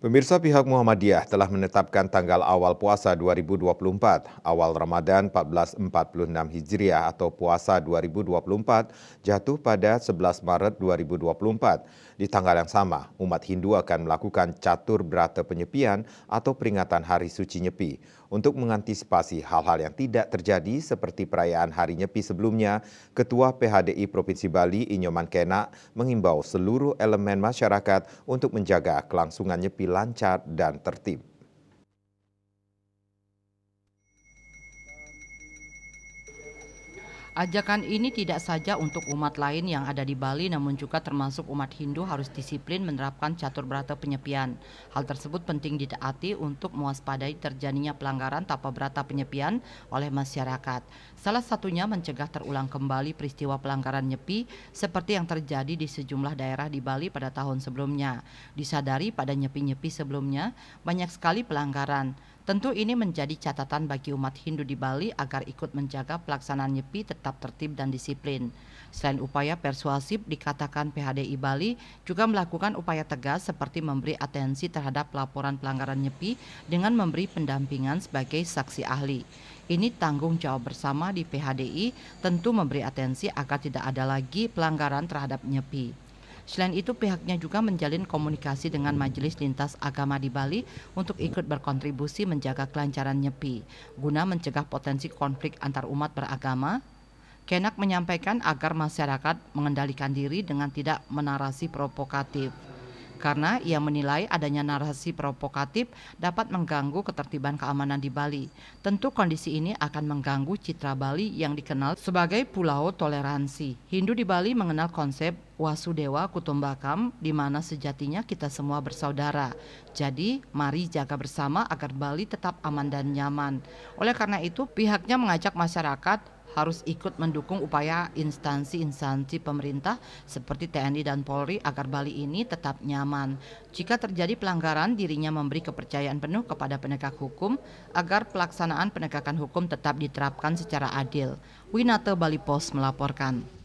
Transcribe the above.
Pemirsa, pihak Muhammadiyah telah menetapkan tanggal awal puasa 2024, awal Ramadan 1446 Hijriah atau puasa 2024 jatuh pada 11 Maret 2024. Di tanggal yang sama, umat Hindu akan melakukan catur berata penyepian atau peringatan Hari Suci Nyepi. Untuk mengantisipasi hal-hal yang tidak terjadi seperti perayaan Hari Nyepi sebelumnya, Ketua PHDI Provinsi Bali Inyoman Kenak mengimbau seluruh elemen masyarakat untuk menjaga kelangsungan Nyepi lancar dan tertib. Ajakan ini tidak saja untuk umat lain yang ada di Bali, namun juga termasuk umat Hindu harus disiplin menerapkan catur berata penyepian. Hal tersebut penting ditaati untuk mewaspadai terjadinya pelanggaran tapa berata penyepian oleh masyarakat. Salah satunya mencegah terulang kembali peristiwa pelanggaran nyepi seperti yang terjadi di sejumlah daerah di Bali pada tahun sebelumnya. Disadari pada nyepi-nyepi sebelumnya banyak sekali pelanggaran. Tentu ini menjadi catatan bagi umat Hindu di Bali agar ikut menjaga pelaksanaan nyepi tetap tertib dan disiplin. Selain upaya persuasif, dikatakan PHDI Bali juga melakukan upaya tegas seperti memberi atensi terhadap laporan pelanggaran nyepi dengan memberi pendampingan sebagai saksi ahli. Ini tanggung jawab bersama di PHDI, tentu memberi atensi agar tidak ada lagi pelanggaran terhadap nyepi. Selain itu, pihaknya juga menjalin komunikasi dengan Majelis Lintas Agama di Bali untuk ikut berkontribusi menjaga kelancaran nyepi, guna mencegah potensi konflik antar umat beragama. Kenak menyampaikan agar masyarakat mengendalikan diri dengan tidak menarasi provokatif, karena ia menilai adanya narasi provokatif dapat mengganggu ketertiban keamanan di Bali. Tentu kondisi ini akan mengganggu citra Bali yang dikenal sebagai pulau toleransi. Hindu di Bali mengenal konsep Wasudewa Kutumbakam, di mana sejatinya kita semua bersaudara. Jadi, mari jaga bersama agar Bali tetap aman dan nyaman. Oleh karena itu, pihaknya mengajak masyarakat harus ikut mendukung upaya instansi-instansi pemerintah seperti TNI dan Polri agar Bali ini tetap nyaman. Jika terjadi pelanggaran, dirinya memberi kepercayaan penuh kepada penegak hukum agar pelaksanaan penegakan hukum tetap diterapkan secara adil. Winata Bali Post melaporkan.